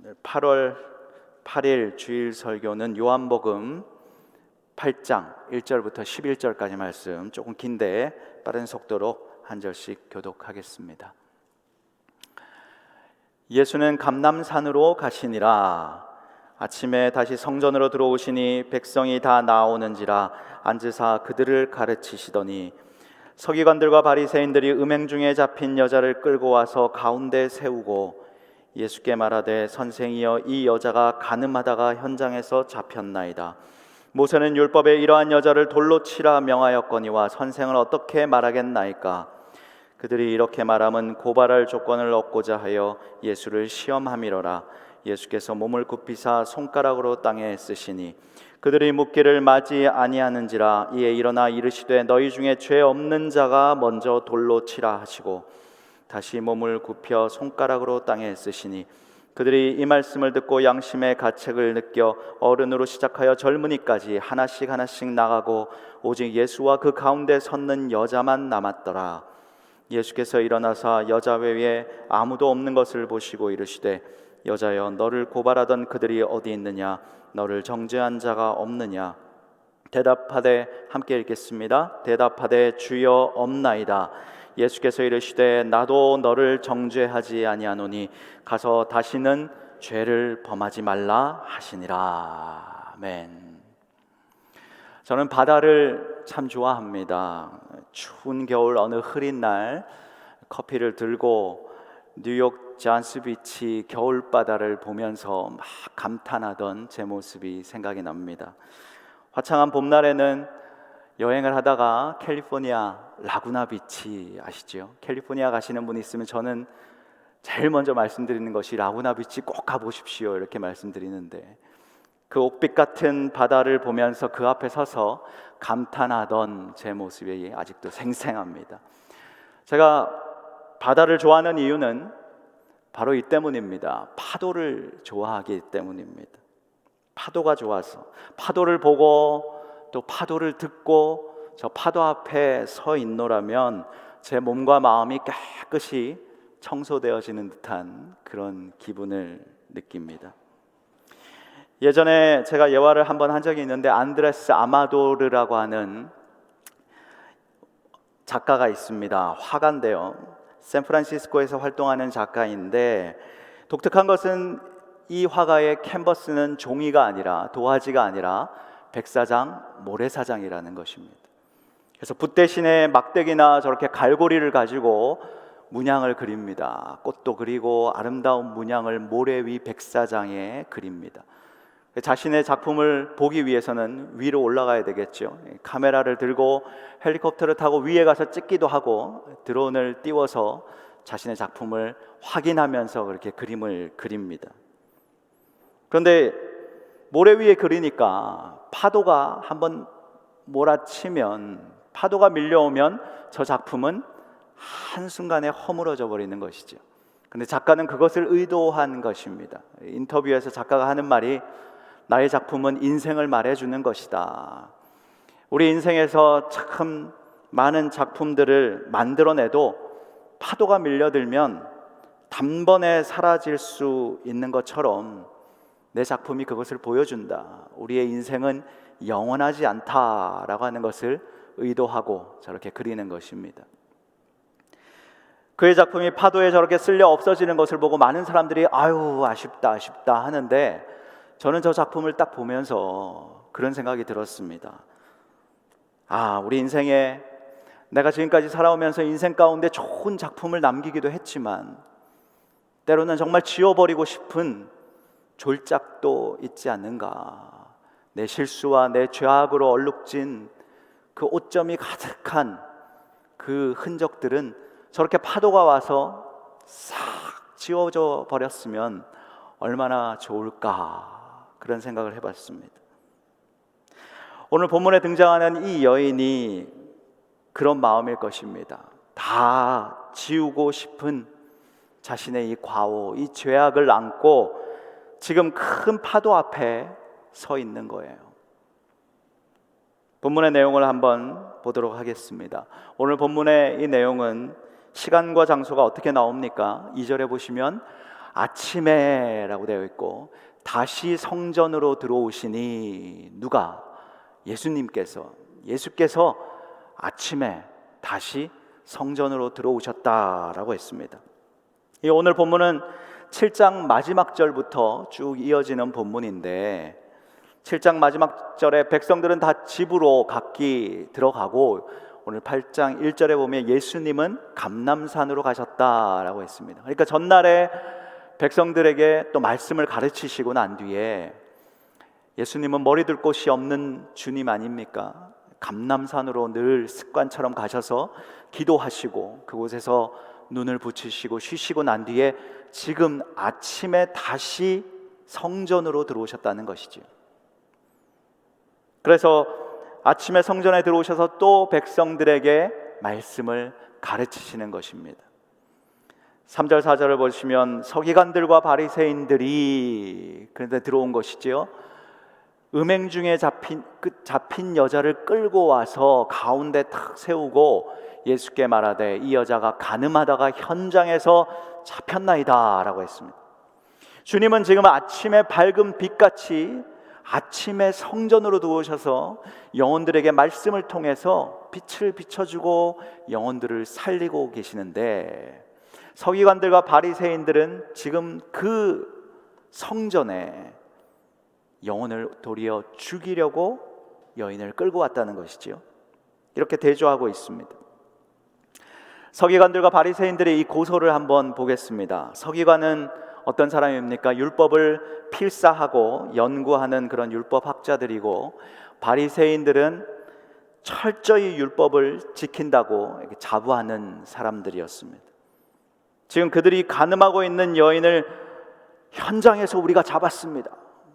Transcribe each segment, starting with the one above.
오늘 8월 8일 주일 설교는 요한복음 8장 1절부터 11절까지 말씀, 조금 긴데 빠른 속도로 한 절씩 교독하겠습니다. 예수는 감람산으로 가시니라. 아침에 다시 성전으로 들어오시니 백성이 다 나오는지라 앉으사 그들을 가르치시더니 서기관들과 바리새인들이 음행 중에 잡힌 여자를 끌고 와서 가운데 세우고 예수께 말하되 선생이여, 이 여자가 간음하다가 현장에서 잡혔나이다. 모세는 율법에 이러한 여자를 돌로 치라 명하였거니와 선생은 어떻게 말하겠나이까? 그들이 이렇게 말함은 고발할 조건을 얻고자 하여 예수를 시험함이로라. 예수께서 몸을 굽히사 손가락으로 땅에 쓰시니 그들이 묻기를 맞이 아니하는지라. 이에 일어나 이르시되 너희 중에 죄 없는 자가 먼저 돌로 치라 하시고 다시 몸을 굽혀 손가락으로 땅에 쓰시니 그들이 이 말씀을 듣고 양심의 가책을 느껴 어른으로 시작하여 젊은이까지 하나씩 하나씩 나가고 오직 예수와 그 가운데 섰는 여자만 남았더라. 예수께서 일어나사 여자 외에 아무도 없는 것을 보시고 이르시되 여자여, 너를 고발하던 그들이 어디 있느냐? 너를 정죄한 자가 없느냐? 대답하되, 함께 읽겠습니다. 대답하되 주여 없나이다. 예수께서 이르시되 나도 너를 정죄하지 아니하노니 가서 다시는 죄를 범하지 말라 하시니라. 아멘. 저는 바다를 참 좋아합니다. 추운 겨울 어느 흐린 날 커피를 들고 뉴욕 잔스비치 겨울바다를 보면서 막 감탄하던 제 모습이 생각이 납니다. 화창한 봄날에는 여행을 하다가 캘리포니아 라구나 비치 아시죠? 캘리포니아 가시는 분 있으면 저는 제일 먼저 말씀드리는 것이 라구나 비치 꼭 가보십시오, 이렇게 말씀드리는데, 그 옥빛 같은 바다를 보면서 그 앞에 서서 감탄하던 제 모습이 아직도 생생합니다. 제가 바다를 좋아하는 이유는 바로 이 때문입니다. 파도를 좋아하기 때문입니다. 파도가 좋아서, 파도를 보고 또 파도를 듣고 저 파도 앞에 서 있노라면 제 몸과 마음이 깨끗이 청소되어지는 듯한 그런 기분을 느낍니다. 예전에 제가 예화를 한번 한 적이 있는데, 안드레스 아마도르라고 하는 작가가 있습니다. 화가인데요, 샌프란시스코에서 활동하는 작가인데, 독특한 것은 이 화가의 캔버스는 종이가 아니라, 도화지가 아니라 백사장, 모래사장이라는 것입니다. 그래서 붓 대신에 막대기나 저렇게 갈고리를 가지고 문양을 그립니다. 꽃도 그리고 아름다운 문양을 모래 위 백사장에 그립니다. 자신의 작품을 보기 위해서는 위로 올라가야 되겠죠. 카메라를 들고 헬리콥터를 타고 위에 가서 찍기도 하고 드론을 띄워서 자신의 작품을 확인하면서 그렇게 그림을 그립니다. 그런데 모래 위에 그리니까 파도가 한번 몰아치면, 파도가 밀려오면 저 작품은 한순간에 허물어져 버리는 것이죠. 그런데 작가는 그것을 의도한 것입니다. 인터뷰에서 작가가 하는 말이, 나의 작품은 인생을 말해주는 것이다. 우리 인생에서 참 많은 작품들을 만들어내도 파도가 밀려들면 단번에 사라질 수 있는 것처럼 내 작품이 그것을 보여준다. 우리의 인생은 영원하지 않다라고 하는 것을 의도하고 저렇게 그리는 것입니다. 그의 작품이 파도에 저렇게 쓸려 없어지는 것을 보고 많은 사람들이 아유, 아쉽다 아쉽다 하는데, 저는 저 작품을 딱 보면서 그런 생각이 들었습니다. 우리 인생에 내가 지금까지 살아오면서 인생 가운데 좋은 작품을 남기기도 했지만 때로는 정말 지워버리고 싶은 졸작도 있지 않는가. 내 실수와 내 죄악으로 얼룩진 그 오점이 가득한 그 흔적들은 저렇게 파도가 와서 싹 지워져 버렸으면 얼마나 좋을까, 그런 생각을 해봤습니다. 오늘 본문에 등장하는 이 여인이 그런 마음일 것입니다. 다 지우고 싶은 자신의 이 과오, 이 죄악을 안고 지금 큰 파도 앞에 서 있는 거예요. 본문의 내용을 한번 보도록 하겠습니다. 오늘 본문의 이 내용은 시간과 장소가 어떻게 나옵니까? 2절에 보시면 아침에라고 되어 있고 다시 성전으로 들어오시니 누가? 예수께서 아침에 다시 성전으로 들어오셨다라고 했습니다. 이 오늘 본문은 7장 마지막 절부터 쭉 이어지는 본문인데 7장 마지막 절에 백성들은 다 집으로 각기 들어가고 오늘 8장 1절에 보면 예수님은 감람산으로 가셨다라고 했습니다. 그러니까 전날에 백성들에게 또 말씀을 가르치시고 난 뒤에 예수님은 머리 둘 곳이 없는 주님 아닙니까? 감람산으로 늘 습관처럼 가셔서 기도하시고 그곳에서 눈을 붙이시고 쉬시고 난 뒤에 지금 아침에 다시 성전으로 들어오셨다는 것이죠. 그래서 아침에 성전에 들어오셔서 또 백성들에게 말씀을 가르치시는 것입니다. 3절 4절을 보시면 서기관들과 바리새인들이 그런데 들어온 것이지요. 음행 중에 잡힌 여자를 끌고 와서 가운데 탁 세우고 예수께 말하되 이 여자가 간음하다가 현장에서 잡혔나이다 라고 했습니다. 주님은 지금 아침에 밝은 빛같이 아침에 성전으로 들어오셔서 영혼들에게 말씀을 통해서 빛을 비춰주고 영혼들을 살리고 계시는데 서기관들과 바리새인들은 지금 그 성전에 영혼을 도리어 죽이려고 여인을 끌고 왔다는 것이지요. 이렇게 대조하고 있습니다. 서기관들과 바리새인들의 이 고소를 한번 보겠습니다. 서기관은 어떤 사람입니까? 율법을 필사하고 연구하는 그런 율법학자들이고 바리새인들은 철저히 율법을 지킨다고 이렇게 자부하는 사람들이었습니다. 지금 그들이 간음하고 있는 여인을 현장에서 우리가 잡았습니다.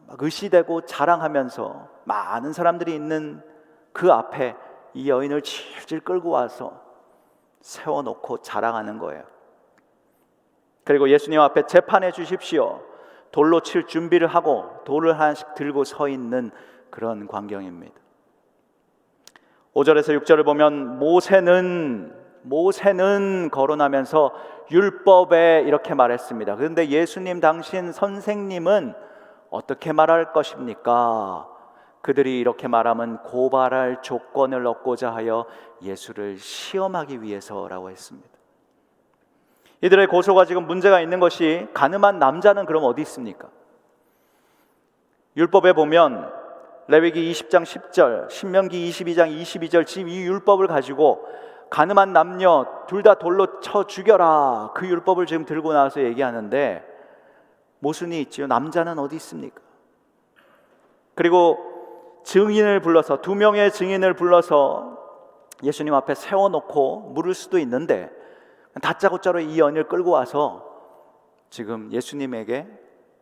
막 의시되고 자랑하면서 많은 사람들이 있는 그 앞에 이 여인을 질질 끌고 와서 세워놓고 자랑하는 거예요. 그리고 예수님 앞에 재판해 주십시오. 돌로 칠 준비를 하고 돌을 하나씩 들고 서 있는 그런 광경입니다. 5절에서 6절을 보면 모세는 거론하면서 율법에 이렇게 말했습니다. 그런데 예수님 당신 선생님은 어떻게 말할 것입니까? 그들이 이렇게 말하면 고발할 조건을 얻고자 하여 예수를 시험하기 위해서라고 했습니다. 이들의 고소가 지금 문제가 있는 것이 간음한 남자는 그럼 어디 있습니까? 율법에 보면 레위기 20장 10절, 신명기 22장 22절 지금 이 율법을 가지고 간음한 남녀 둘 다 돌로 쳐 죽여라 그 율법을 지금 들고 나와서 얘기하는데 모순이 있지요. 남자는 어디 있습니까? 그리고 증인을 불러서 2명의 증인을 불러서 예수님 앞에 세워놓고 물을 수도 있는데 다짜고짜로 이 여인을 끌고 와서 지금 예수님에게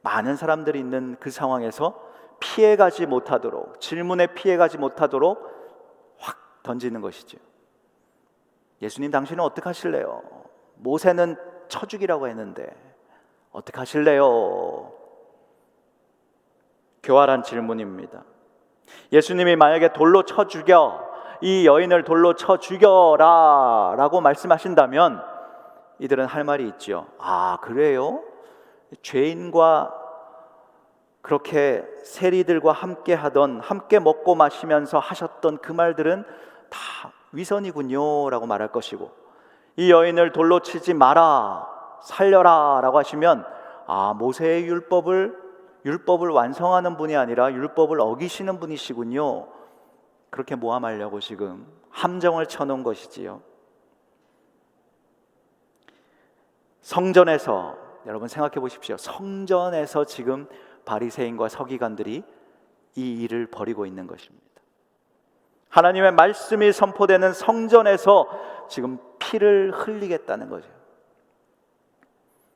많은 사람들이 있는 그 상황에서 피해가지 못하도록 질문에 피해가지 못하도록 확 던지는 것이죠. 예수님 당신은 어떻게 하실래요? 모세는 쳐 죽이라고 했는데 어떻게 하실래요? 교활한 질문입니다. 예수님이 만약에 돌로 쳐 죽여 이 여인을 돌로 쳐 죽여라 라고 말씀하신다면 이들은 할 말이 있죠. 아 그래요? 죄인과 그렇게 세리들과 함께 먹고 마시면서 하셨던 그 말들은 다 위선이군요 라고 말할 것이고 이 여인을 돌로 치지 마라 살려라 라고 하시면 아 모세의 율법을 완성하는 분이 아니라 율법을 어기시는 분이시군요 그렇게 모함하려고 지금 함정을 쳐놓은 것이지요. 성전에서 여러분 생각해 보십시오. 성전에서 지금 바리새인과 서기관들이 이 일을 벌이고 있는 것입니다. 하나님의 말씀이 선포되는 성전에서 지금 피를 흘리겠다는 거죠.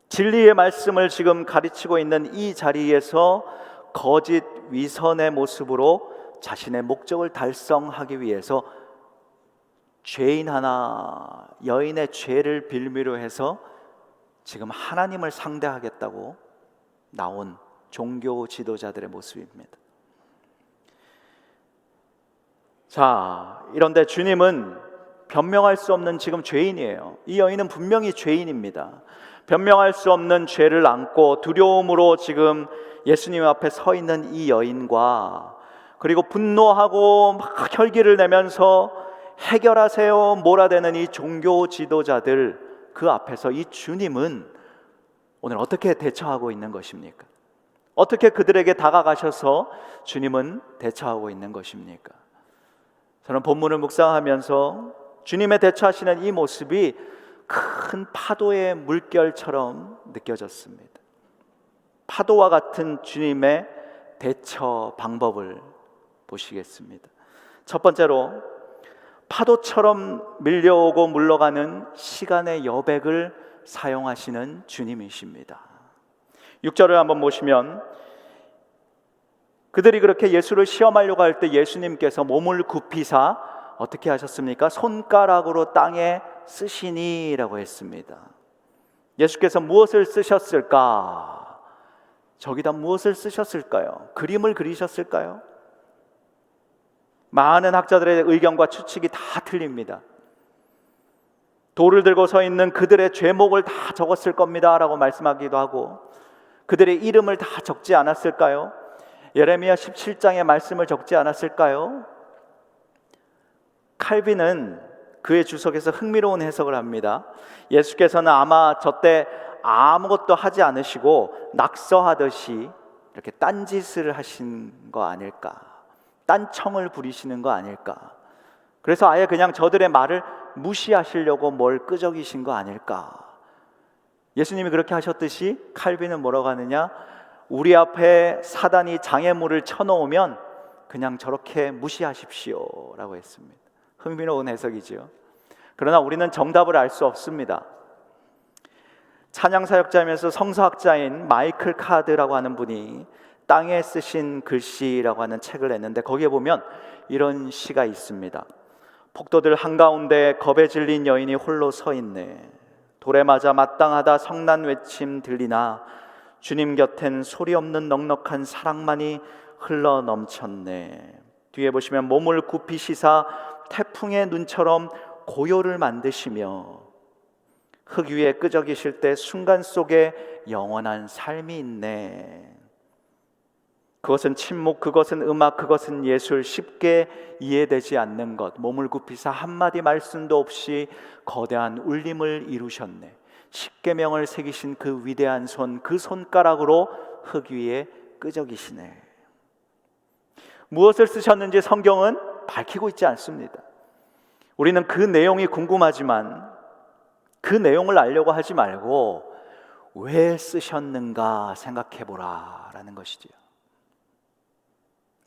진리의 말씀을 지금 가르치고 있는 이 자리에서 거짓 위선의 모습으로 자신의 목적을 달성하기 위해서 죄인 하나, 여인의 죄를 빌미로 해서 지금 하나님을 상대하겠다고 나온 종교 지도자들의 모습입니다. 자, 이런데 주님은 변명할 수 없는 지금 죄인이에요. 이 여인은 분명히 죄인입니다. 변명할 수 없는 죄를 안고 두려움으로 지금 예수님 앞에 서 있는 이 여인과, 그리고 분노하고 막 혈기를 내면서 해결하세요 몰아대는 이 종교 지도자들, 그 앞에서 이 주님은 오늘 어떻게 대처하고 있는 것입니까? 어떻게 그들에게 다가가셔서 주님은 대처하고 있는 것입니까? 저는 본문을 묵상하면서 주님의 대처하시는 이 모습이 큰 파도의 물결처럼 느껴졌습니다. 파도와 같은 주님의 대처 방법을 보시겠습니다. 첫 번째로, 파도처럼 밀려오고 물러가는 시간의 여백을 사용하시는 주님이십니다. 6절을 한번 보시면, 그들이 그렇게 예수를 시험하려고 할 때 예수님께서 몸을 굽히사 어떻게 하셨습니까? 손가락으로 땅에 쓰시니라고 했습니다. 예수께서 무엇을 쓰셨을까? 저기다 무엇을 쓰셨을까요? 그림을 그리셨을까요? 많은 학자들의 의견과 추측이 다 틀립니다. 돌을 들고 서 있는 그들의 죄목을 다 적었을 겁니다 라고 말씀하기도 하고, 그들의 이름을 다 적지 않았을까요? 예레미야 17장의 말씀을 적지 않았을까요? 칼빈은 그의 주석에서 흥미로운 해석을 합니다. 예수께서는 아마 저때 아무것도 하지 않으시고 낙서하듯이 이렇게 딴짓을 하신 거 아닐까, 딴청을 부리시는 거 아닐까, 그래서 아예 그냥 저들의 말을 무시하시려고 뭘 끄적이신 거 아닐까. 예수님이 그렇게 하셨듯이 칼빈은 뭐라고 하느냐, 우리 앞에 사단이 장애물을 쳐놓으면 그냥 저렇게 무시하십시오 라고 했습니다. 흥미로운 해석이지요. 그러나 우리는 정답을 알 수 없습니다. 찬양사역자이면서 성서학자인 마이클 카드라고 하는 분이 땅에 쓰신 글씨라고 하는 책을 냈는데, 거기에 보면 이런 시가 있습니다. 폭도들 한가운데 겁에 질린 여인이 홀로 서 있네. 돌에 맞아 마땅하다 성난 외침 들리나 주님 곁엔 소리 없는 넉넉한 사랑만이 흘러 넘쳤네. 뒤에 보시면 몸을 굽히시사 태풍의 눈처럼 고요를 만드시며 흙 위에 끄적이실 때 순간 속에 영원한 삶이 있네. 그것은 침묵, 그것은 음악, 그것은 예술, 쉽게 이해되지 않는 것. 몸을 굽히사 한마디 말씀도 없이 거대한 울림을 이루셨네. 십계명을 새기신 그 위대한 손, 그 손가락으로 흙 위에 끄적이시네. 무엇을 쓰셨는지 성경은 밝히고 있지 않습니다. 우리는 그 내용이 궁금하지만 그 내용을 알려고 하지 말고 왜 쓰셨는가 생각해 보라 라는 것이지요.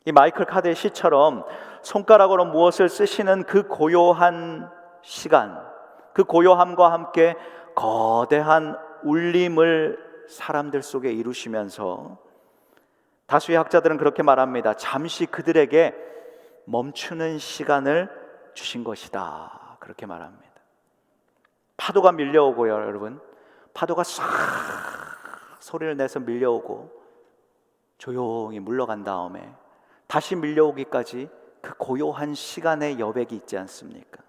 이 마이클 카드의 시처럼 손가락으로 무엇을 쓰시는 그 고요한 시간, 그 고요함과 함께 거대한 울림을 사람들 속에 이루시면서, 다수의 학자들은 그렇게 말합니다. 잠시 그들에게 멈추는 시간을 주신 것이다, 그렇게 말합니다. 파도가 밀려오고요, 여러분. 파도가 싹 소리를 내서 밀려오고 조용히 물러간 다음에 다시 밀려오기까지 그 고요한 시간의 여백이 있지 않습니까?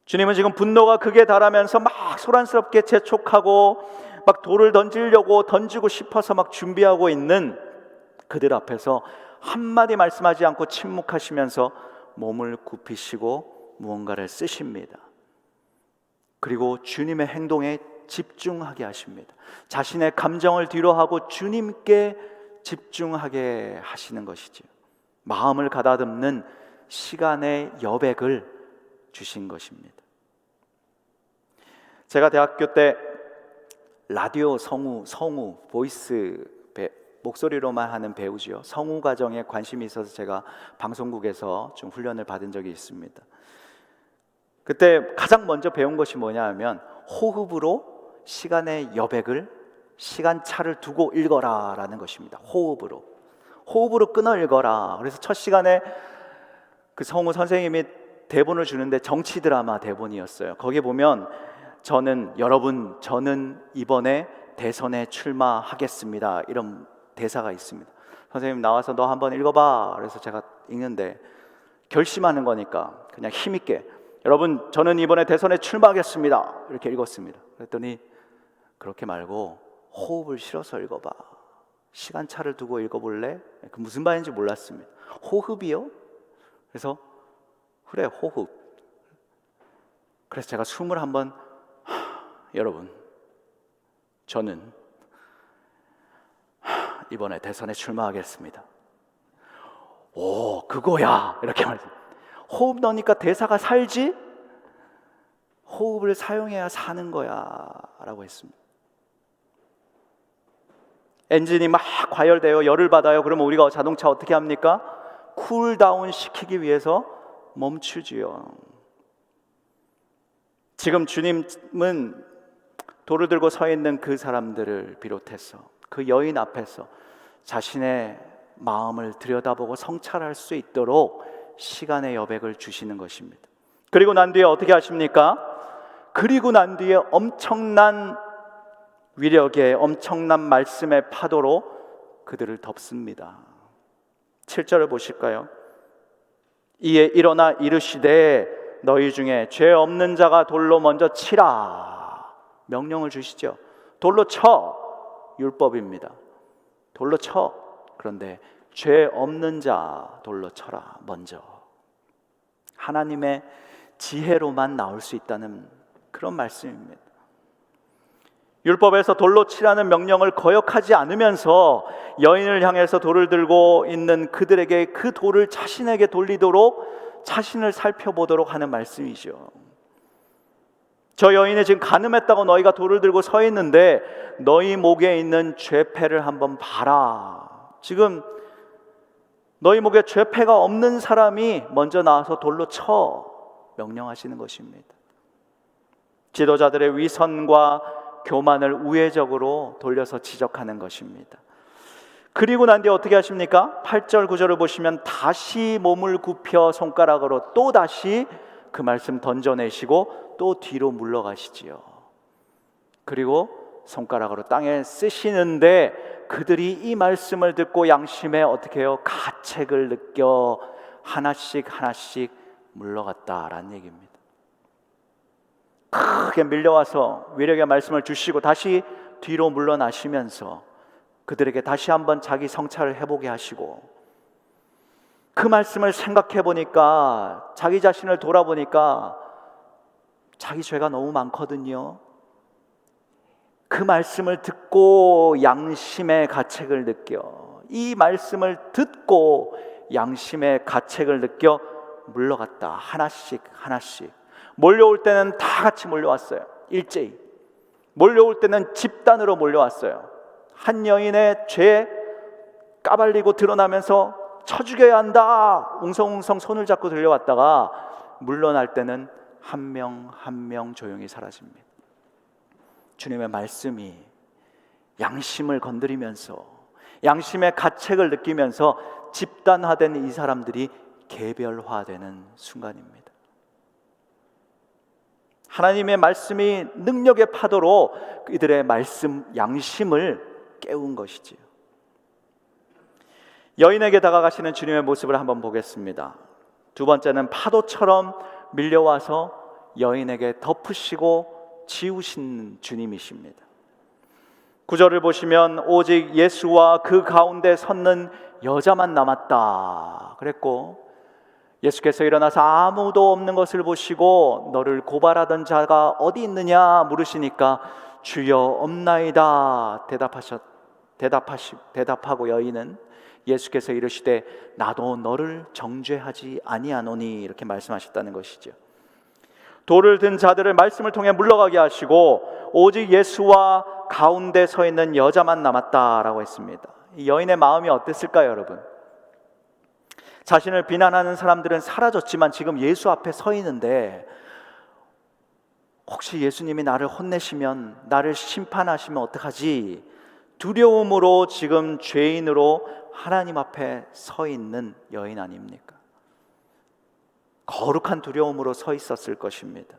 주님은 지금 분노가 극에 달하면서 막 소란스럽게 재촉하고 막 돌을 던지고 싶어서 막 준비하고 있는 그들 앞에서 한마디 말씀하지 않고 침묵하시면서 몸을 굽히시고 무언가를 쓰십니다. 그리고 주님의 행동에 집중하게 하십니다. 자신의 감정을 뒤로하고 주님께 집중하게 하시는 것이죠. 마음을 가다듬는 시간의 여백을 주신 것입니다. 제가 대학교 때 라디오 성우 보이스 목소리로만 하는 배우지요. 성우 과정에 관심이 있어서 제가 방송국에서 좀 훈련을 받은 적이 있습니다. 그때 가장 먼저 배운 것이 뭐냐 하면 호흡으로 시간의 여백을, 시간차를 두고 읽어라 라는 것입니다. 호흡으로 끊어 읽어라. 그래서 첫 시간에 그 성우 선생님이 대본을 주는데 정치 드라마 대본이었어요. 거기에 보면 저는 이번에 대선에 출마하겠습니다, 이런 대사가 있습니다. 선생님 나와서 너 한번 읽어봐. 그래서 제가 읽는데 결심하는 거니까 그냥 힘있게 여러분 저는 이번에 대선에 출마하겠습니다 이렇게 읽었습니다. 그랬더니 그렇게 말고 호흡을 실어서 읽어봐. 시간차를 두고 읽어볼래? 그 무슨 말인지 몰랐습니다. 호흡이요? 그래서 그래 호흡. 그래서 제가 숨을 한번 여러분 저는 이번에 대선에 출마하겠습니다. 오 그거야 이렇게 말했어요. 호흡 넣으니까 대사가 살지? 호흡을 사용해야 사는 거야 라고 했습니다. 엔진이 막 과열돼요. 열을 받아요. 그러면 우리가 자동차 어떻게 합니까? 쿨다운 시키기 위해서 멈추지요. 지금 주님은 돌을 들고 서 있는 그 사람들을 비롯해서 그 여인 앞에서 자신의 마음을 들여다보고 성찰할 수 있도록 시간의 여백을 주시는 것입니다. 그리고 난 뒤에 어떻게 하십니까? 그리고 난 뒤에 엄청난 위력의 엄청난 말씀의 파도로 그들을 덮습니다. 7절을 보실까요? 이에 일어나 이르시되 너희 중에 죄 없는 자가 돌로 먼저 치라. 명령을 주시죠. 돌로 쳐. 율법입니다. 돌로 쳐. 그런데 죄 없는 자 돌로 쳐라. 먼저. 하나님의 지혜로만 나올 수 있다는 그런 말씀입니다. 율법에서 돌로 치라는 명령을 거역하지 않으면서 여인을 향해서 돌을 들고 있는 그들에게 그 돌을 자신에게 돌리도록 자신을 살펴보도록 하는 말씀이죠. 저 여인이 지금 간음했다고 너희가 돌을 들고 서 있는데 너희 목에 있는 죄패를 한번 봐라. 지금 너희 목에 죄패가 없는 사람이 먼저 나와서 돌로 쳐 명령하시는 것입니다. 지도자들의 위선과 교만을 우회적으로 돌려서 지적하는 것입니다. 그리고 난 뒤에 어떻게 하십니까? 8절 9절을 보시면 다시 몸을 굽혀 손가락으로 또 다시 그 말씀 던져내시고 또 뒤로 물러가시지요. 그리고 손가락으로 땅에 쓰시는데 그들이 이 말씀을 듣고 양심에 어떻게 해요? 가책을 느껴 하나씩 하나씩 물러갔다라는 얘기입니다. 크게 밀려와서 위력의 말씀을 주시고 다시 뒤로 물러나시면서 그들에게 다시 한번 자기 성찰을 해보게 하시고 그 말씀을 생각해 보니까 자기 자신을 돌아보니까 자기 죄가 너무 많거든요. 그 말씀을 듣고 양심의 가책을 느껴 이 말씀을 듣고 양심의 가책을 느껴 물러갔다. 하나씩 하나씩 몰려올 때는 다 같이 몰려왔어요. 일제히 몰려올 때는 집단으로 몰려왔어요. 한 여인의 죄 까발리고 드러나면서 쳐 죽여야 한다 웅성웅성 손을 잡고 들려왔다가 물러날 때는 한 명 한 명 조용히 사라집니다. 주님의 말씀이 양심을 건드리면서 양심의 가책을 느끼면서 집단화된 이 사람들이 개별화되는 순간입니다. 하나님의 말씀이 능력의 파도로 이들의 말씀 양심을 깨운 것이지요. 여인에게 다가가시는 주님의 모습을 한번 보겠습니다. 두 번째는 파도처럼 밀려와서 여인에게 덮으시고 지우신 주님이십니다. 9절을 보시면 오직 예수와 그 가운데 섰는 여자만 남았다 그랬고 예수께서 일어나서 아무도 없는 것을 보시고 너를 고발하던 자가 어디 있느냐 물으시니까 주여 없나이다 대답하고 여인은 예수께서 이르시되 나도 너를 정죄하지 아니하노니 이렇게 말씀하셨다는 것이죠. 돌을 든 자들을 말씀을 통해 물러가게 하시고 오직 예수와 가운데 서 있는 여자만 남았다라고 했습니다. 이 여인의 마음이 어땠을까요, 여러분? 자신을 비난하는 사람들은 사라졌지만 지금 예수 앞에 서 있는데 혹시 예수님이 나를 혼내시면 나를 심판하시면 어떡하지? 두려움으로 지금 죄인으로 하나님 앞에 서 있는 여인 아닙니까? 거룩한 두려움으로 서 있었을 것입니다.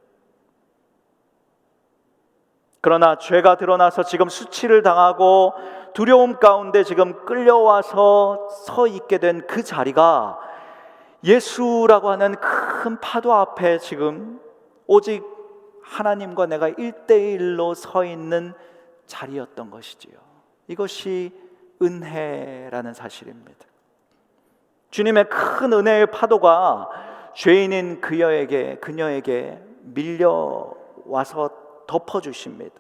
그러나 죄가 드러나서 지금 수치를 당하고 두려움 가운데 지금 끌려와서 서 있게 된 그 자리가 예수라고 하는 큰 파도 앞에 지금 오직 하나님과 내가 1대1로 서 있는 자리였던 것이지요. 이것이 은혜라는 사실입니다. 주님의 큰 은혜의 파도가 죄인인 그녀에게 밀려와서 덮어주십니다.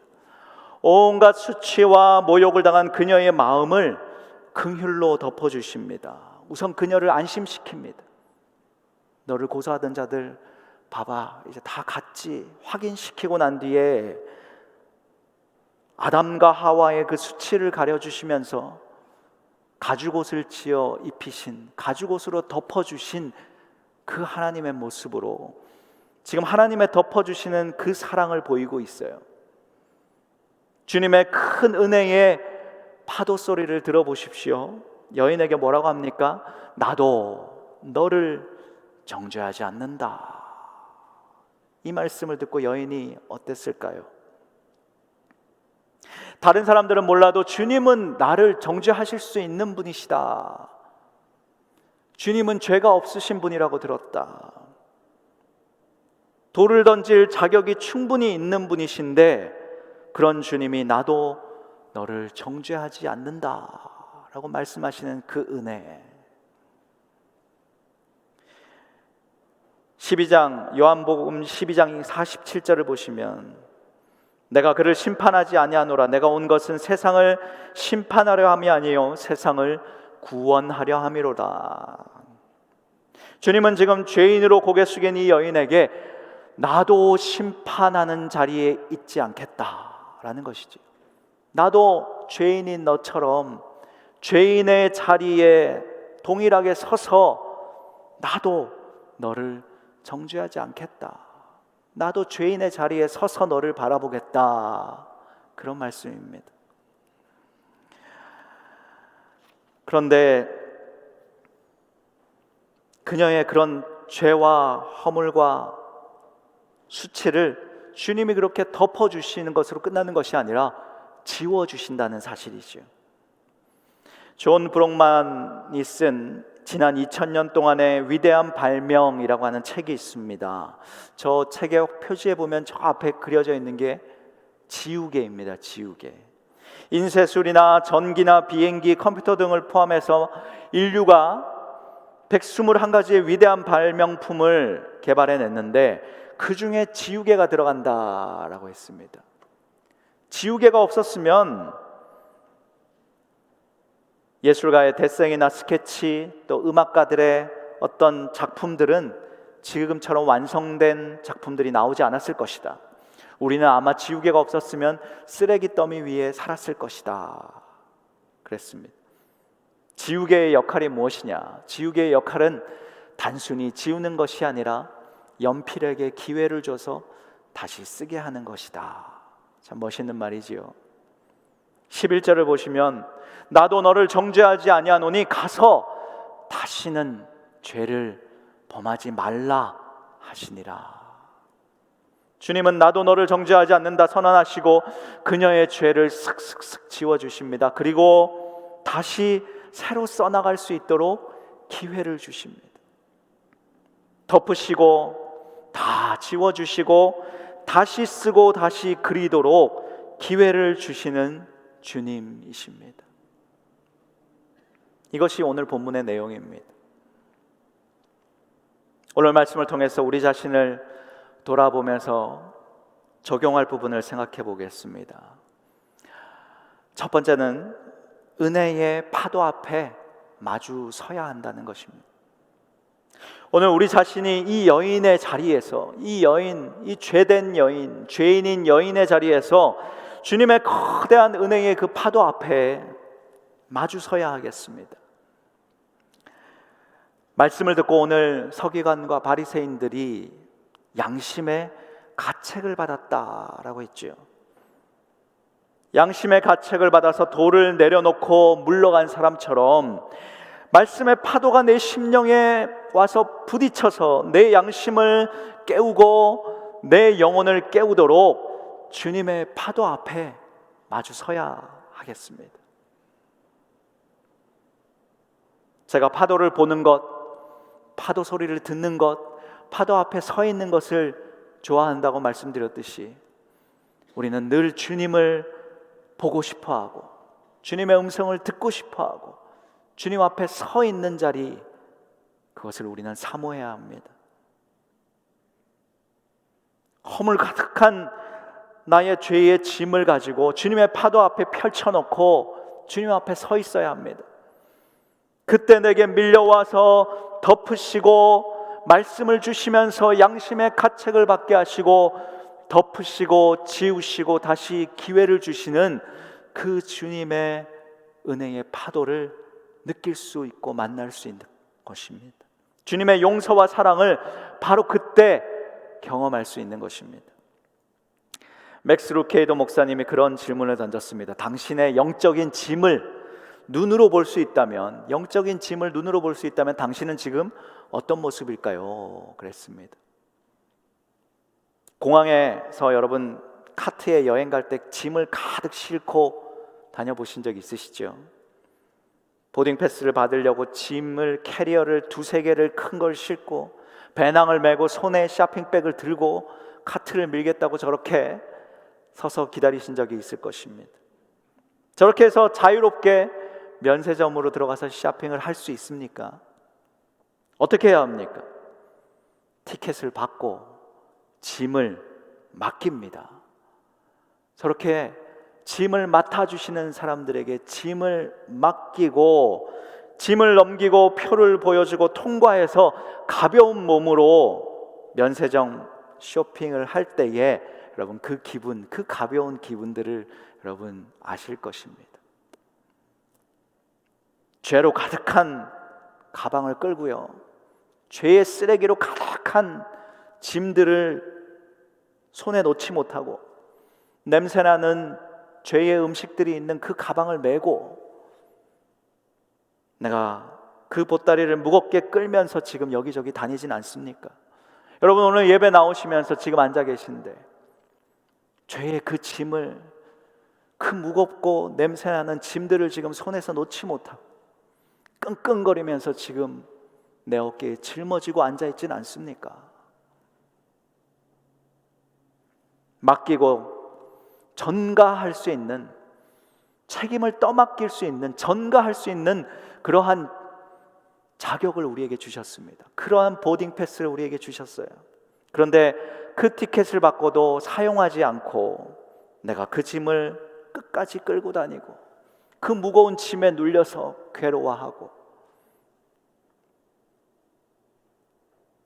온갖 수치와 모욕을 당한 그녀의 마음을 긍휼로 덮어주십니다. 우선 그녀를 안심시킵니다. 너를 고소하던 자들 봐봐, 이제 다 갔지 확인시키고 난 뒤에 아담과 하와의 그 수치를 가려주시면서 가죽옷을 지어 입히신, 가죽옷으로 덮어주신 그 하나님의 모습으로 지금 하나님의 덮어주시는 그 사랑을 보이고 있어요. 주님의 큰 은혜의 파도 소리를 들어보십시오. 여인에게 뭐라고 합니까? 나도 너를 정죄하지 않는다. 이 말씀을 듣고 여인이 어땠을까요? 다른 사람들은 몰라도 주님은 나를 정죄하실 수 있는 분이시다. 주님은 죄가 없으신 분이라고 들었다. 돌을 던질 자격이 충분히 있는 분이신데 그런 주님이 나도 너를 정죄하지 않는다 라고 말씀하시는 그 은혜. 요한복음 12장 47절을 보시면 내가 그를 심판하지 아니하노라. 내가 온 것은 세상을 심판하려 함이 아니요 세상을 구원하려 함이로다. 주님은 지금 죄인으로 고개 숙인 이 여인에게 나도 심판하는 자리에 있지 않겠다라는 것이지. 나도 죄인인 너처럼 죄인의 자리에 동일하게 서서 나도 너를 정죄하지 않겠다. 나도 죄인의 자리에 서서 너를 바라보겠다. 그런 말씀입니다. 그런데 그녀의 그런 죄와 허물과 수치를 주님이 그렇게 덮어주시는 것으로 끝나는 것이 아니라 지워주신다는 사실이죠. 존 브록만이 쓴 지난 2000년 동안의 위대한 발명이라고 하는 책이 있습니다. 저 책의 표지에 보면 저 앞에 그려져 있는 게 지우개입니다. 지우개. 인쇄술이나 전기나 비행기, 컴퓨터 등을 포함해서 인류가 121가지의 위대한 발명품을 개발해냈는데 그 중에 지우개가 들어간다라고 했습니다. 지우개가 없었으면 예술가의 데생이나 스케치, 또 음악가들의 어떤 작품들은 지금처럼 완성된 작품들이 나오지 않았을 것이다. 우리는 아마 지우개가 없었으면 쓰레기 더미 위에 살았을 것이다. 그랬습니다. 지우개의 역할이 무엇이냐? 지우개의 역할은 단순히 지우는 것이 아니라 연필에게 기회를 줘서 다시 쓰게 하는 것이다. 참 멋있는 말이지요. 11절을 보시면 나도 너를 정죄하지 아니하노니 가서 다시는 죄를 범하지 말라 하시니라. 주님은 나도 너를 정죄하지 않는다 선언하시고 그녀의 죄를 슥슥슥 지워주십니다. 그리고 다시 새로 써나갈 수 있도록 기회를 주십니다. 덮으시고 다 지워주시고 다시 쓰고 다시 그리도록 기회를 주시는 주님이십니다. 이것이 오늘 본문의 내용입니다. 오늘 말씀을 통해서 우리 자신을 돌아보면서 적용할 부분을 생각해 보겠습니다. 첫 번째는 은혜의 파도 앞에 마주 서야 한다는 것입니다. 오늘 우리 자신이 이 여인의 자리에서, 이 죄된 여인, 죄인인 여인의 자리에서 주님의 거대한 은혜의 그 파도 앞에 마주 서야 하겠습니다. 말씀을 듣고 오늘 서기관과 바리새인들이 양심의 가책을 받았다라고 했죠. 양심의 가책을 받아서 돌을 내려놓고 물러간 사람처럼 말씀의 파도가 내 심령에 와서 부딪혀서 내 양심을 깨우고 내 영혼을 깨우도록 주님의 파도 앞에 마주 서야 하겠습니다. 제가 파도를 보는 것, 파도 소리를 듣는 것, 파도 앞에 서 있는 것을 좋아한다고 말씀드렸듯이 우리는 늘 주님을 보고 싶어하고 주님의 음성을 듣고 싶어하고 주님 앞에 서 있는 자리, 그것을 우리는 사모해야 합니다. 허물 가득한 나의 죄의 짐을 가지고 주님의 파도 앞에 펼쳐놓고 주님 앞에 서 있어야 합니다. 그때 내게 밀려와서 덮으시고 말씀을 주시면서 양심의 가책을 받게 하시고 덮으시고 지우시고 다시 기회를 주시는 그 주님의 은혜의 파도를 느낄 수 있고 만날 수 있는 것입니다. 주님의 용서와 사랑을 바로 그때 경험할 수 있는 것입니다. 맥스 루케이도 목사님이 그런 질문을 던졌습니다. 당신의 영적인 짐을 눈으로 볼 수 있다면, 영적인 짐을 눈으로 볼 수 있다면 당신은 지금 어떤 모습일까요? 그랬습니다. 공항에서 여러분 카트에 여행 갈 때 짐을 가득 싣고 다녀보신 적 있으시죠? 보딩 패스를 받으려고 짐을, 캐리어를 두세 개를 큰 걸 싣고 배낭을 메고 손에 쇼핑백을 들고 카트를 밀겠다고 저렇게 서서 기다리신 적이 있을 것입니다. 저렇게 해서 자유롭게 면세점으로 들어가서 쇼핑을 할 수 있습니까? 어떻게 해야 합니까? 티켓을 받고 짐을 맡깁니다. 저렇게 짐을 맡아주시는 사람들에게 짐을 맡기고 짐을 넘기고 표를 보여주고 통과해서 가벼운 몸으로 면세점 쇼핑을 할 때에 여러분 그 기분, 그 가벼운 기분들을 여러분 아실 것입니다. 죄로 가득한 가방을 끌고요, 죄의 쓰레기로 가득한 짐들을 손에 놓지 못하고 냄새나는 죄의 음식들이 있는 그 가방을 메고 내가 그 보따리를 무겁게 끌면서 지금 여기저기 다니진 않습니까? 여러분 오늘 예배 나오시면서 지금 앉아 계신데 죄의 그 짐을, 그 무겁고 냄새나는 짐들을 지금 손에서 놓지 못하고 끙끙거리면서 지금 내 어깨에 짊어지고 앉아있진 않습니까? 맡기고 전가할 수 있는, 책임을 떠맡길 수 있는, 전가할 수 있는 그러한 자격을 우리에게 주셨습니다. 그러한 보딩 패스를 우리에게 주셨어요. 그런데 그 티켓을 받고도 사용하지 않고 내가 그 짐을 끝까지 끌고 다니고 그 무거운 짐에 눌려서 괴로워하고,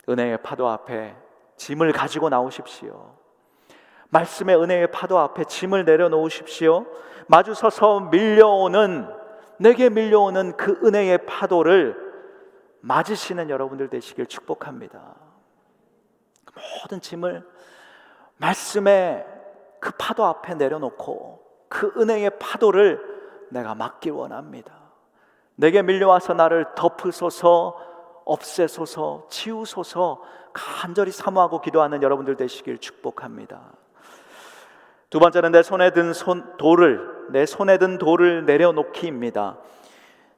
은혜의 파도 앞에 짐을 가지고 나오십시오. 말씀의 은혜의 파도 앞에 짐을 내려놓으십시오. 마주 서서 밀려오는, 내게 밀려오는 그 은혜의 파도를 맞으시는 여러분들 되시길 축복합니다. 모든 짐을 말씀의 그 파도 앞에 내려놓고 그 은혜의 파도를 내가 맡길 원합니다. 내게 밀려와서 나를 덮으소서, 없애소서, 지우소서 간절히 사모하고 기도하는 여러분들 되시길 축복합니다. 두 번째는 내 손에 든 돌을 내려놓기입니다.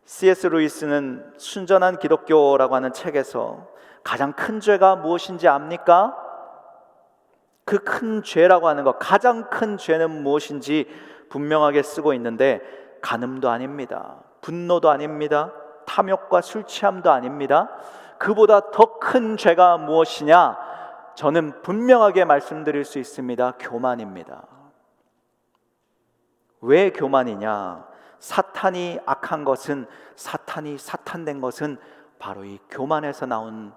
C.S. 루이스는 순전한 기독교라고 하는 책에서 가장 큰 죄가 무엇인지 압니까? 그 큰 죄라고 하는 것, 가장 큰 죄는 무엇인지 분명하게 쓰고 있는데 간음도 아닙니다. 분노도 아닙니다. 탐욕과 술 취함도 아닙니다. 그보다 더 큰 죄가 무엇이냐? 저는 분명하게 말씀드릴 수 있습니다. 교만입니다. 왜 교만이냐? 사탄이 악한 것은, 사탄이 사탄된 것은 바로 이 교만에서 나온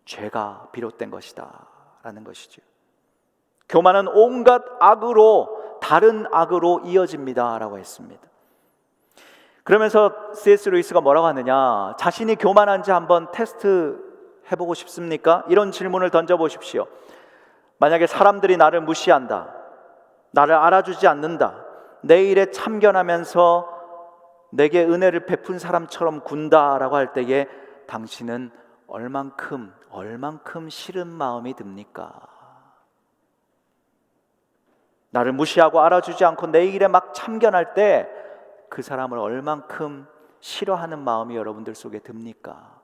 죄가 비롯된 것이다 라는 것이죠. 교만은 온갖 악으로, 다른 악으로 이어집니다 라고 했습니다. 그러면서 C.S. 루이스가 뭐라고 하느냐, 자신이 교만한지 한번 테스트 해보고 싶습니까? 이런 질문을 던져보십시오. 만약에 사람들이 나를 무시한다, 나를 알아주지 않는다, 내 일에 참견하면서 내게 은혜를 베푼 사람처럼 군다라고 할 때에 당신은 얼만큼 싫은 마음이 듭니까? 나를 무시하고 알아주지 않고 내 일에 막 참견할 때 그 사람을 얼만큼 싫어하는 마음이 여러분들 속에 듭니까?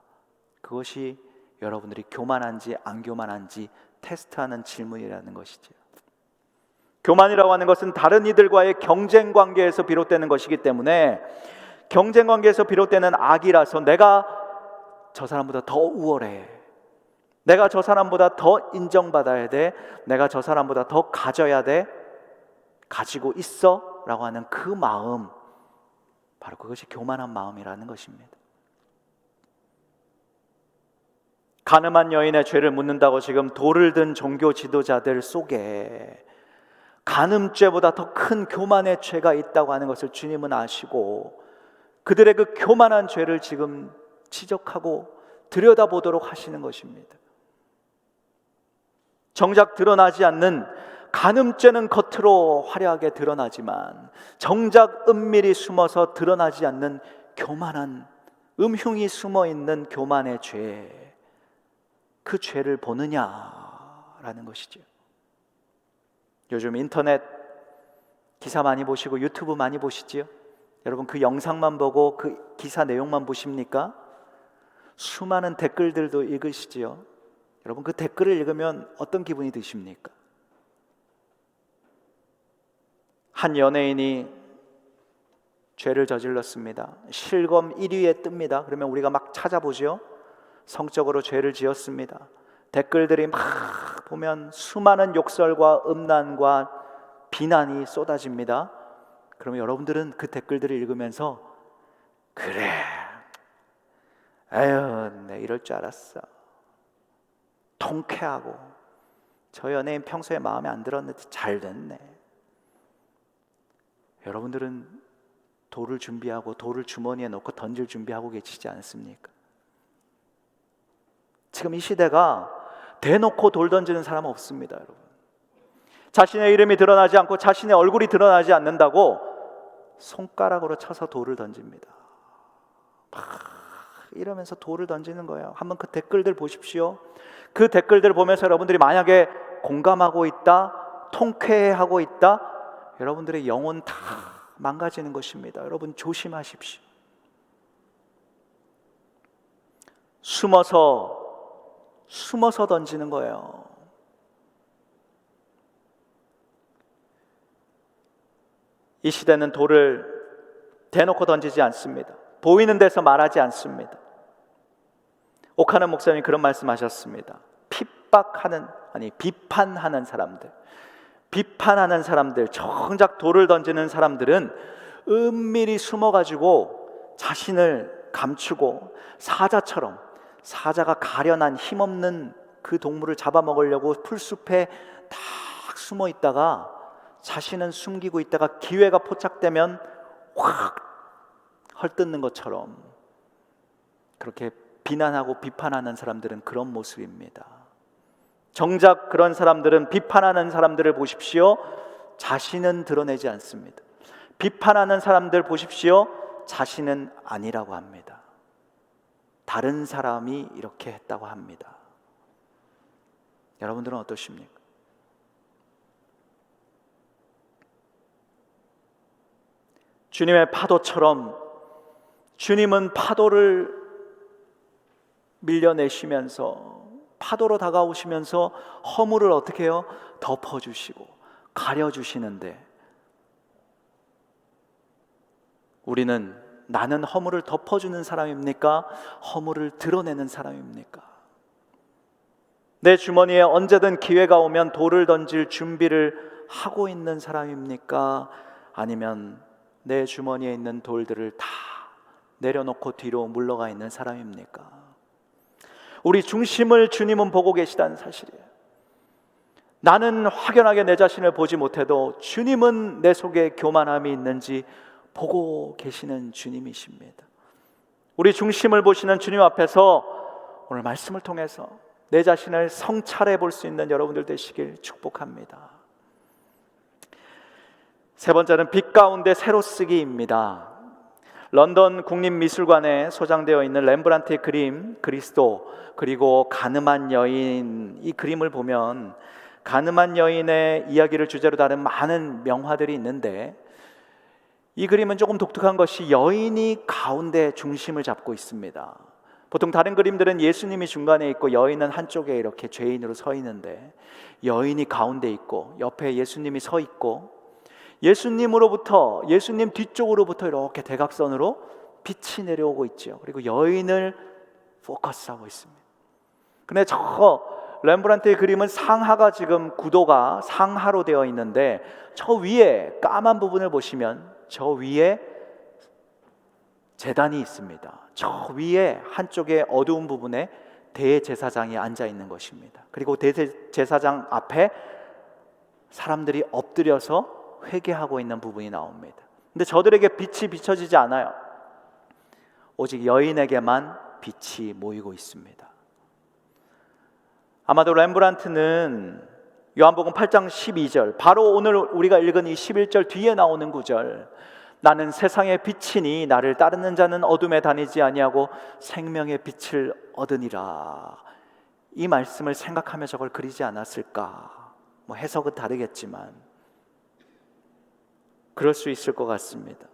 그것이 여러분들이 교만한지 안 교만한지 테스트하는 질문이라는 것이죠. 교만이라고 하는 것은 다른 이들과의 경쟁 관계에서 비롯되는 것이기 때문에 경쟁 관계에서 비롯되는 악이라서 내가 저 사람보다 더 우월해, 내가 저 사람보다 더 인정받아야 돼, 내가 저 사람보다 더 가져야 돼, 가지고 있어 라고 하는 그 마음, 바로 그것이 교만한 마음이라는 것입니다. 가늠한 여인의 죄를 묻는다고 지금 돌을 든 종교 지도자들 속에 간음죄보다 더 큰 교만의 죄가 있다고 하는 것을 주님은 아시고 그들의 그 교만한 죄를 지금 지적하고 들여다보도록 하시는 것입니다. 정작 드러나지 않는 간음죄는 겉으로 화려하게 드러나지만 정작 은밀히 숨어서 드러나지 않는 교만한, 음흉이 숨어있는 교만의 죄, 그 죄를 보느냐라는 것이죠. 요즘 인터넷 기사 많이 보시고 유튜브 많이 보시지요? 여러분 그 영상만 보고 그 기사 내용만 보십니까? 수많은 댓글들도 읽으시지요? 여러분 그 댓글을 읽으면 어떤 기분이 드십니까? 한 연예인이 죄를 저질렀습니다. 실검 1위에 뜹니다. 그러면 우리가 막 찾아보죠. 성적으로 죄를 지었습니다. 댓글들이 막 보면 수많은 욕설과 음란과 비난이 쏟아집니다. 그러면 여러분들은 그 댓글들을 읽으면서 그래, 에휴, 내 이럴 줄 알았어, 통쾌하고 저 연예인 평소에 마음에 안 들었는데 잘 됐네. 여러분들은 돌을 준비하고 돌을 주머니에 넣고 던질 준비하고 계시지 않습니까? 지금 이 시대가 대놓고 돌 던지는 사람은 없습니다. 여러분, 자신의 이름이 드러나지 않고 자신의 얼굴이 드러나지 않는다고 손가락으로 쳐서 돌을 던집니다. 막 이러면서 돌을 던지는 거예요. 한번 그 댓글들 보십시오. 그 댓글들 보면서 여러분들이 만약에 공감하고 있다, 통쾌해하고 있다, 여러분들의 영혼 다 망가지는 것입니다. 여러분 조심하십시오. 숨어서 던지는 거예요. 이 시대는 돌을 대놓고 던지지 않습니다. 보이는 데서 말하지 않습니다. 오카는 목사님이 그런 말씀하셨습니다. 비판하는 사람들, 정작 돌을 던지는 사람들은 은밀히 숨어가지고 자신을 감추고 사자처럼, 사자가 가련한 힘없는 그 동물을 잡아먹으려고 풀숲에 딱 숨어 있다가 자신은 숨기고 있다가 기회가 포착되면 확 헐뜯는 것처럼, 그렇게 비난하고 비판하는 사람들은 그런 모습입니다. 정작 그런 사람들은, 비판하는 사람들을 보십시오, 자신은 드러내지 않습니다. 비판하는 사람들 보십시오, 자신은 아니라고 합니다. 다른 사람이 이렇게 했다고 합니다. 여러분들은 어떠십니까? 주님의 파도처럼 주님은 파도를 밀려내시면서, 파도로 다가오시면서 허물을 어떻게 해요? 덮어주시고 가려주시는데, 우리는 나는 허물을 덮어주는 사람입니까? 허물을 드러내는 사람입니까? 내 주머니에 언제든 기회가 오면 돌을 던질 준비를 하고 있는 사람입니까? 아니면 내 주머니에 있는 돌들을 다 내려놓고 뒤로 물러가 있는 사람입니까? 우리 중심을 주님은 보고 계시다는 사실이에요. 나는 확연하게 내 자신을 보지 못해도 주님은 내 속에 교만함이 있는지 보고 계시는 주님이십니다. 우리 중심을 보시는 주님 앞에서 오늘 말씀을 통해서 내 자신을 성찰해 볼 수 있는 여러분들 되시길 축복합니다. 세 번째는 빛 가운데 새로 쓰기입니다. 런던 국립미술관에 소장되어 있는 렘브란트의 그림 그리스도, 그리고 가늠한 여인, 이 그림을 보면 가늠한 여인의 이야기를 주제로 다룬 많은 명화들이 있는데, 이 그림은 조금 독특한 것이 여인이 가운데 중심을 잡고 있습니다. 보통 다른 그림들은 예수님이 중간에 있고 여인은 한쪽에 이렇게 죄인으로 서 있는데, 여인이 가운데 있고 옆에 예수님이 서 있고, 예수님 뒤쪽으로부터 이렇게 대각선으로 빛이 내려오고 있죠. 그리고 여인을 포커스하고 있습니다. 근데 저 렘브란트의 그림은 상하가 지금 구도가 상하로 되어 있는데, 저 위에 까만 부분을 보시면 저 위에 제단이 있습니다. 저 위에 한쪽에 어두운 부분에 대제사장이 앉아 있는 것입니다. 그리고 대제사장 앞에 사람들이 엎드려서 회개하고 있는 부분이 나옵니다. 근데 저들에게 빛이 비춰지지 않아요. 오직 여인에게만 빛이 모이고 있습니다. 아마도 렘브란트는 요한복음 8장 12절, 바로 오늘 우리가 읽은 이 11절 뒤에 나오는 구절, 나는 세상의 빛이니 나를 따르는 자는 어둠에 다니지 아니하고 생명의 빛을 얻으니라, 이 말씀을 생각하며 저걸 그리지 않았을까. 뭐 해석은 다르겠지만 그럴 수 있을 것 같습니다.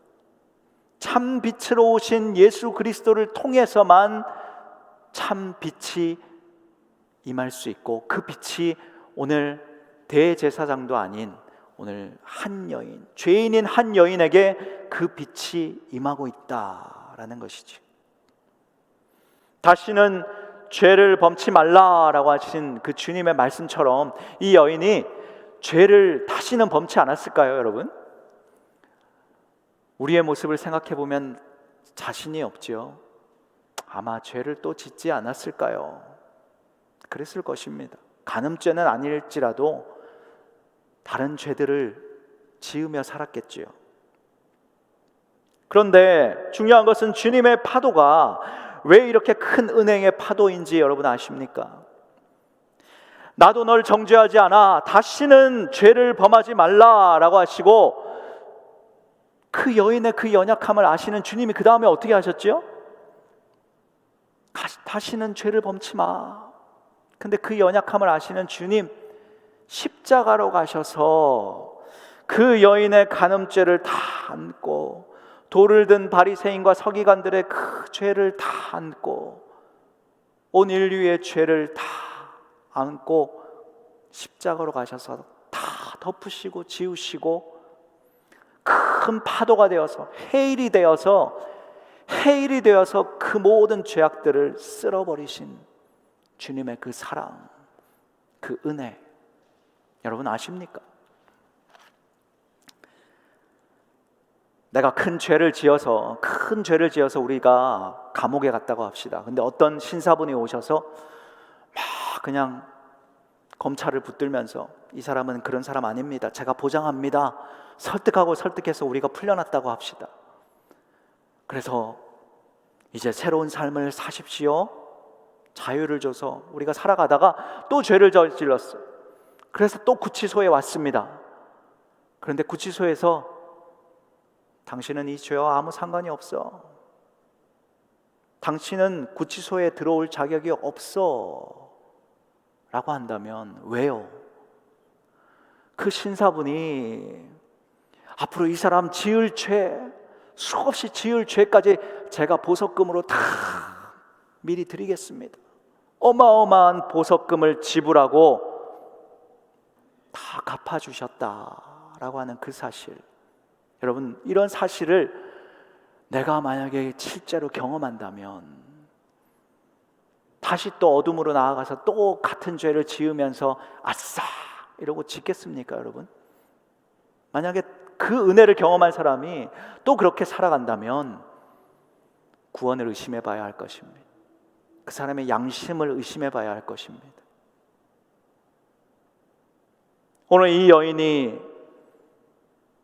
참 빛으로 오신 예수 그리스도를 통해서만 참 빛이 임할 수 있고, 그 빛이 오늘 대제사장도 아닌 오늘 한 여인, 죄인인 한 여인에게 그 빛이 임하고 있다라는 것이지. 다시는 죄를 범치 말라라고 하신 그 주님의 말씀처럼 이 여인이 죄를 다시는 범치 않았을까요, 여러분? 우리의 모습을 생각해 보면 자신이 없지요. 아마 죄를 또 짓지 않았을까요? 그랬을 것입니다. 간음죄는 아닐지라도 다른 죄들을 지으며 살았겠지요. 그런데 중요한 것은 주님의 파도가 왜 이렇게 큰 은행의 파도인지 여러분 아십니까? 나도 널 정죄하지 않아, 다시는 죄를 범하지 말라라고 하시고, 그 여인의 그 연약함을 아시는 주님이 그 다음에 어떻게 하셨죠? 다시는 죄를 범치 마. 근데 그 연약함을 아시는 주님, 십자가로 가셔서 그 여인의 간음죄를 다 안고, 돌을 든 바리새인과 서기관들의 그 죄를 다 안고, 온 인류의 죄를 다 안고 십자가로 가셔서 다 덮으시고 지우시고, 큰 파도가 되어서 해일이 되어서 그 모든 죄악들을 쓸어버리신 주님의 그 사랑, 그 은혜, 여러분 아십니까? 내가 큰 죄를 지어서 우리가 감옥에 갔다고 합시다. 근데 어떤 신사분이 오셔서 막 그냥 검찰을 붙들면서 이 사람은 그런 사람 아닙니다, 제가 보장합니다, 설득해서 우리가 풀려났다고 합시다. 그래서 이제 새로운 삶을 사십시오, 자유를 줘서 우리가 살아가다가 또 죄를 저질렀어요. 그래서 또 구치소에 왔습니다. 그런데 구치소에서 당신은 이 죄와 아무 상관이 없어, 당신은 구치소에 들어올 자격이 없어 라고 한다면, 왜요? 그 신사분이 앞으로 이 사람 지을 죄, 수없이 지을 죄까지 제가 보석금으로 다 미리 드리겠습니다, 어마어마한 보석금을 지불하고 다 갚아주셨다라고 하는 그 사실, 여러분, 이런 사실을 내가 만약에 실제로 경험한다면 다시 또 어둠으로 나아가서 또 같은 죄를 지으면서 아싸 이러고 짓겠습니까, 여러분? 만약에 그 은혜를 경험한 사람이 또 그렇게 살아간다면 구원을 의심해 봐야 할 것입니다. 그 사람의 양심을 의심해 봐야 할 것입니다. 오늘 이 여인이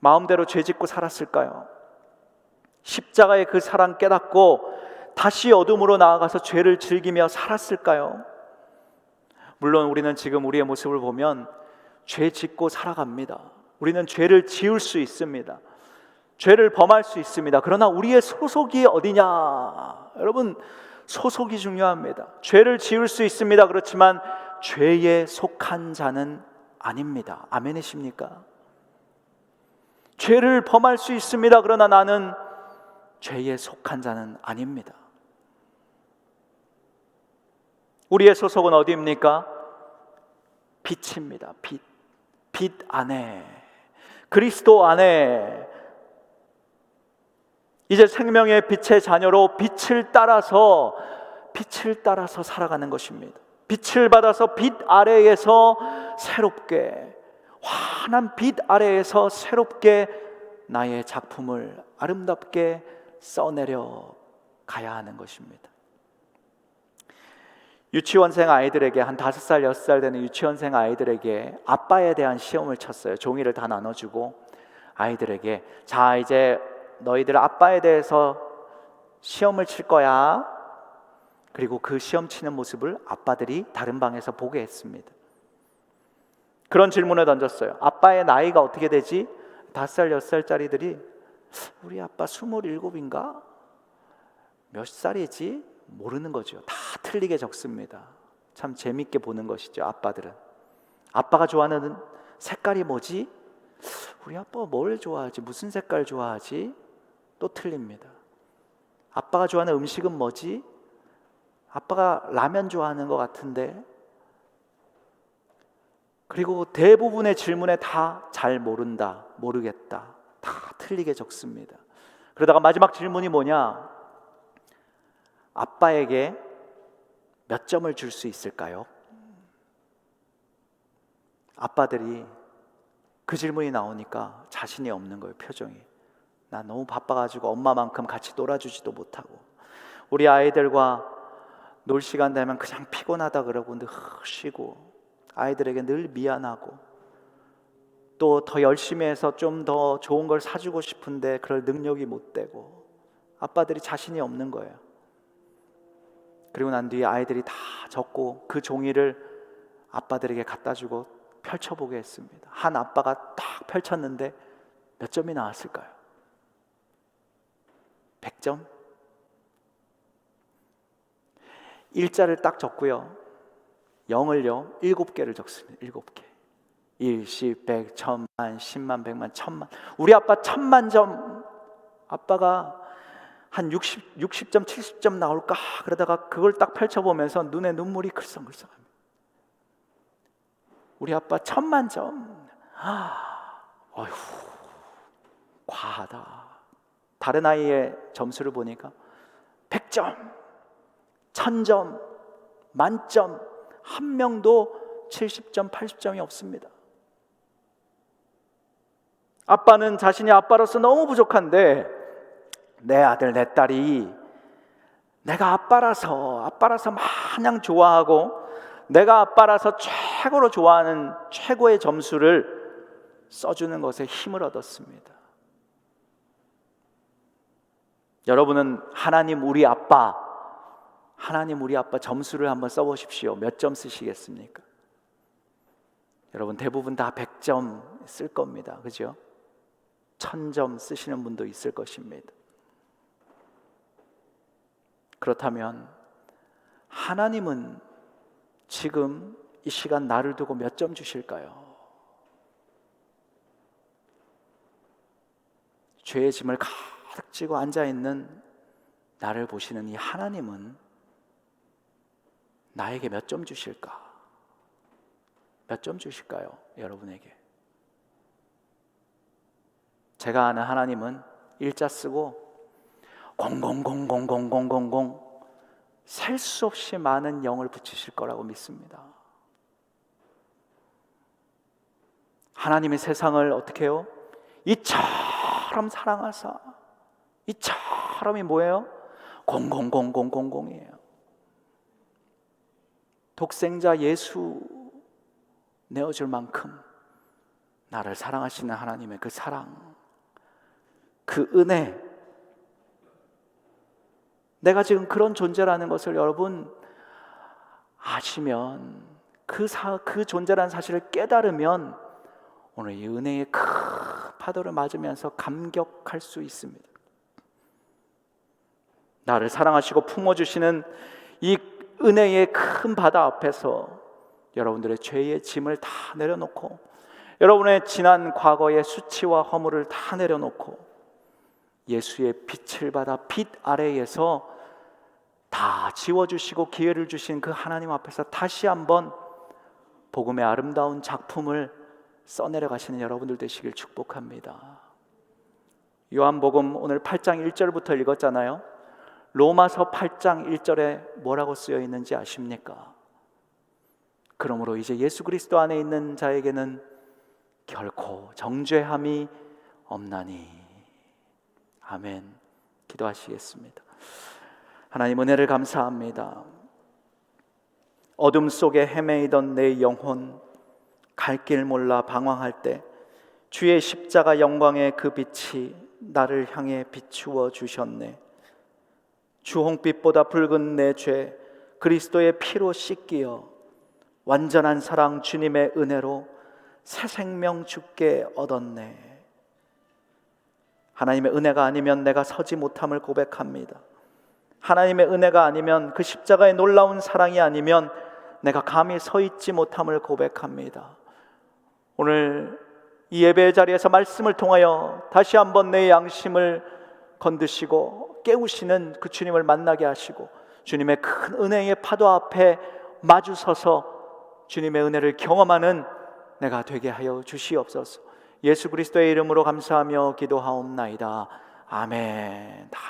마음대로 죄짓고 살았을까요? 십자가의 그 사랑 깨닫고 다시 어둠으로 나아가서 죄를 즐기며 살았을까요? 물론 우리는 지금 우리의 모습을 보면 죄 짓고 살아갑니다. 우리는 죄를 지을 수 있습니다. 죄를 범할 수 있습니다. 그러나 우리의 소속이 어디냐? 여러분, 소속이 중요합니다. 죄를 지을 수 있습니다. 그렇지만 죄에 속한 자는 아닙니다. 아멘이십니까? 죄를 범할 수 있습니다. 그러나 나는 죄에 속한 자는 아닙니다. 우리의 소속은 어디입니까? 빛입니다. 빛. 빛 안에, 그리스도 안에 이제 생명의 빛의 자녀로 빛을 따라서 살아가는 것입니다. 빛을 받아서 빛 아래에서 새롭게, 환한 빛 아래에서 새롭게 나의 작품을 아름답게 써내려 가야 하는 것입니다. 유치원생 아이들에게, 한 5살, 6살 되는 유치원생 아이들에게 아빠에 대한 시험을 쳤어요. 종이를 다 나눠주고 아이들에게, 자, 이제 너희들 아빠에 대해서 시험을 칠 거야. 그리고 그 시험 치는 모습을 아빠들이 다른 방에서 보게 했습니다. 그런 질문을 던졌어요. 아빠의 나이가 어떻게 되지? 5살, 6살짜리들이 우리 아빠 27인가? 몇 살이지? 모르는 거죠. 다 틀리게 적습니다. 참 재밌게 보는 것이죠. 아빠들은. 아빠가 좋아하는 색깔이 뭐지? 우리 아빠가 뭘 좋아하지? 무슨 색깔 좋아하지? 또 틀립니다. 아빠가 좋아하는 음식은 뭐지? 아빠가 라면 좋아하는 것 같은데. 그리고 대부분의 질문에 다 잘 모른다, 모르겠다, 다 틀리게 적습니다. 그러다가 마지막 질문이 뭐냐? 아빠에게 몇 점을 줄 수 있을까요? 아빠들이 그 질문이 나오니까 자신이 없는 거예요. 표정이. 나 너무 바빠가지고 엄마만큼 같이 놀아주지도 못하고, 우리 아이들과 놀 시간 되면 그냥 피곤하다 그러고 늘 쉬고, 아이들에게 늘 미안하고, 또 더 열심히 해서 좀 더 좋은 걸 사주고 싶은데 그럴 능력이 못 되고, 아빠들이 자신이 없는 거예요. 그리고 난 뒤에 아이들이 다 적고 그 종이를 아빠들에게 갖다 주고 펼쳐보게 했습니다. 한 아빠가 딱 펼쳤는데 몇 점이 나왔을까요? 100점? 일자를 딱 적고요, 0을요 7개를 적습니다. 7개. 1, 10, 100, 1000만, 10만, 100만, 1000만. 우리 아빠 1000만 점. 아빠가 한 60점, 70점 나올까? 그러다가 그걸 딱 펼쳐보면서 눈에 눈물이 글썽글썽합니다. 우리 아빠 1000만 점. 어휴, 과하다. 다른 아이의 점수를 보니까 100점, 1000점, 만점, 한 명도 70점, 80점이 없습니다. 아빠는 자신이 아빠로서 너무 부족한데, 내 아들, 내 딸이 내가 아빠라서 마냥 좋아하고, 내가 아빠라서 최고로 좋아하는 최고의 점수를 써주는 것에 힘을 얻었습니다. 여러분은 하나님 우리 아빠 점수를 한번 써보십시오. 몇 점 쓰시겠습니까? 여러분 대부분 다 100점 쓸 겁니다. 그죠? 1000점 쓰시는 분도 있을 것입니다. 그렇다면 하나님은 지금 이 시간 나를 두고 몇 점 주실까요? 죄의 짐을 가득 지고 앉아있는 나를 보시는 이 하나님은 나에게 몇 점 주실까? 몇 점 주실까요? 여러분에게. 제가 아는 하나님은 일자 쓰고 00000000 셀 수 없이 많은 0을 붙이실 거라고 믿습니다. 하나님이 세상을 어떻게 해요? 이처럼 사랑하사. 이처럼이 뭐예요? 000000이에요. 독생자 예수 내어줄 만큼 나를 사랑하시는 하나님의 그 사랑, 그 은혜, 내가 지금 그런 존재라는 것을 여러분 아시면, 그 존재라는 사실을 깨달으면 오늘 이 은혜의 큰 파도를 맞으면서 감격할 수 있습니다. 나를 사랑하시고 품어주시는 이 은혜의 큰 바다 앞에서 여러분들의 죄의 짐을 다 내려놓고, 여러분의 지난 과거의 수치와 허물을 다 내려놓고 예수의 빛을 받아 빛 아래에서 다 지워주시고 기회를 주신 그 하나님 앞에서 다시 한번 복음의 아름다운 작품을 써내려 가시는 여러분들 되시길 축복합니다. 요한복음 오늘 8장 1절부터 읽었잖아요. 로마서 8장 1절에 뭐라고 쓰여 있는지 아십니까? 그러므로 이제 예수 그리스도 안에 있는 자에게는 결코 정죄함이 없나니. 아멘. 기도하시겠습니다. 하나님, 은혜를 감사합니다. 어둠 속에 헤매이던 내 영혼, 갈 길 몰라 방황할 때 주의 십자가 영광의 그 빛이 나를 향해 비추어 주셨네. 주홍빛보다 붉은 내 죄 그리스도의 피로 씻기어 완전한 사랑 주님의 은혜로 새 생명 주께 얻었네. 하나님의 은혜가 아니면 내가 서지 못함을 고백합니다. 하나님의 은혜가 아니면, 그 십자가의 놀라운 사랑이 아니면 내가 감히 서 있지 못함을 고백합니다. 오늘 이 예배의 자리에서 말씀을 통하여 다시 한번 내 양심을 건드시고 깨우시는 그 주님을 만나게 하시고, 주님의 큰 은혜의 파도 앞에 마주서서 주님의 은혜를 경험하는 내가 되게 하여 주시옵소서. 예수 그리스도의 이름으로 감사하며 기도하옵나이다. 아멘.